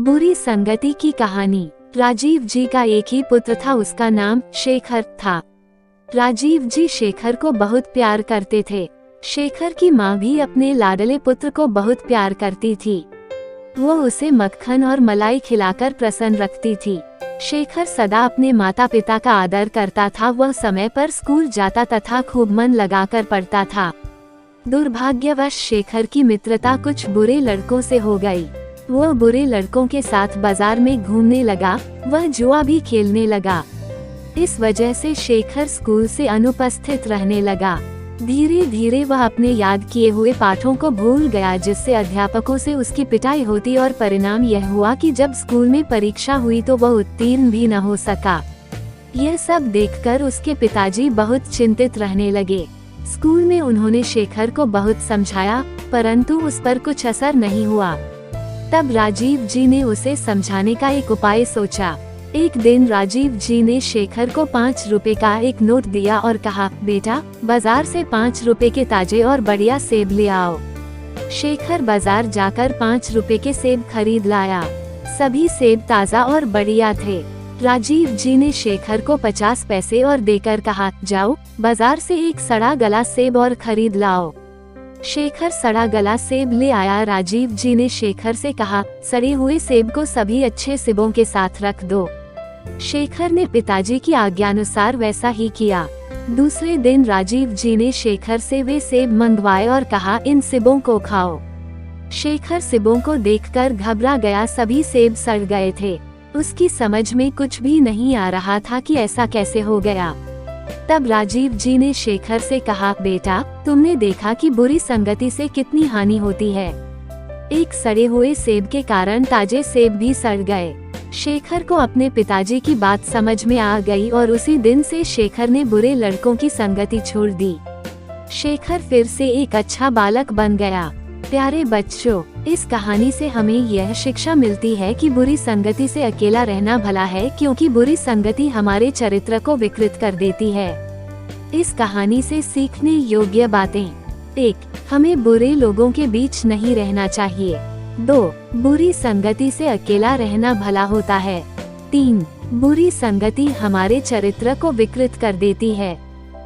बुरी संगति की कहानी। राजीव जी का एक ही पुत्र था, उसका नाम शेखर था। राजीव जी शेखर को बहुत प्यार करते थे। शेखर की माँ भी अपने लाडले पुत्र को बहुत प्यार करती थी। वो उसे मक्खन और मलाई खिलाकर प्रसन्न रखती थी। शेखर सदा अपने माता पिता का आदर करता था। वह समय पर स्कूल जाता तथा खूब मन लगाकर पढ़ता था। दुर्भाग्यवश शेखर की मित्रता कुछ बुरे लड़कों से हो गई। वह बुरे लड़कों के साथ बाजार में घूमने लगा। वह जुआ भी खेलने लगा। इस वजह से शेखर स्कूल से अनुपस्थित रहने लगा। धीरे धीरे वह अपने याद किए हुए पाठों को भूल गया, जिससे अध्यापकों से उसकी पिटाई होती और परिणाम यह हुआ कि जब स्कूल में परीक्षा हुई तो वह उत्तीर्ण भी न हो सका। यह सब देखकर उसके पिताजी बहुत चिंतित रहने लगे। स्कूल में उन्होंने शेखर को बहुत समझाया, परंतु उस पर कुछ असर नहीं हुआ। तब राजीव जी ने उसे समझाने का एक उपाय सोचा। एक दिन राजीव जी ने शेखर को 5 रुपए का एक नोट दिया और कहा, बेटा, बाजार से 5 रुपए के ताजे और बढ़िया सेब ले आओ। शेखर बाजार जाकर 5 रुपए के सेब खरीद लाया। सभी सेब ताज़ा और बढ़िया थे। राजीव जी ने शेखर को 50 पैसे और देकर कहा, जाओ बाजार से एक सड़ा गला सेब और खरीद लाओ। शेखर सड़ा गला सेब ले आया। राजीव जी ने शेखर से कहा, सड़े हुए सेब को सभी अच्छे सेबों के साथ रख दो। शेखर ने पिताजी की आज्ञानुसार वैसा ही किया। दूसरे दिन राजीव जी ने शेखर से वे सेब मंगवाए और कहा, इन सेबों को खाओ। शेखर सेबों को देखकर घबरा गया। सभी सेब सड़ गए थे। उसकी समझ में कुछ भी नहीं आ रहा था कि ऐसा कैसे हो गया। तब राजीव जी ने शेखर से कहा, बेटा, तुमने देखा कि बुरी संगति से कितनी हानि होती है। एक सड़े हुए सेब के कारण ताजे सेब भी सड़ गए। शेखर को अपने पिताजी की बात समझ में आ गई और उसी दिन से शेखर ने बुरे लड़कों की संगति छोड़ दी। शेखर फिर से एक अच्छा बालक बन गया। प्यारे बच्चों, इस कहानी से हमें यह शिक्षा मिलती है कि बुरी संगति से अकेला रहना भला है, क्योंकि बुरी संगति हमारे चरित्र को विकृत कर देती है। इस कहानी से सीखने योग्य बातें: 1. हमें बुरे लोगों के बीच नहीं रहना चाहिए। 2. बुरी संगति से अकेला रहना भला होता है। 3. बुरी संगति हमारे चरित्र को विकृत कर देती है।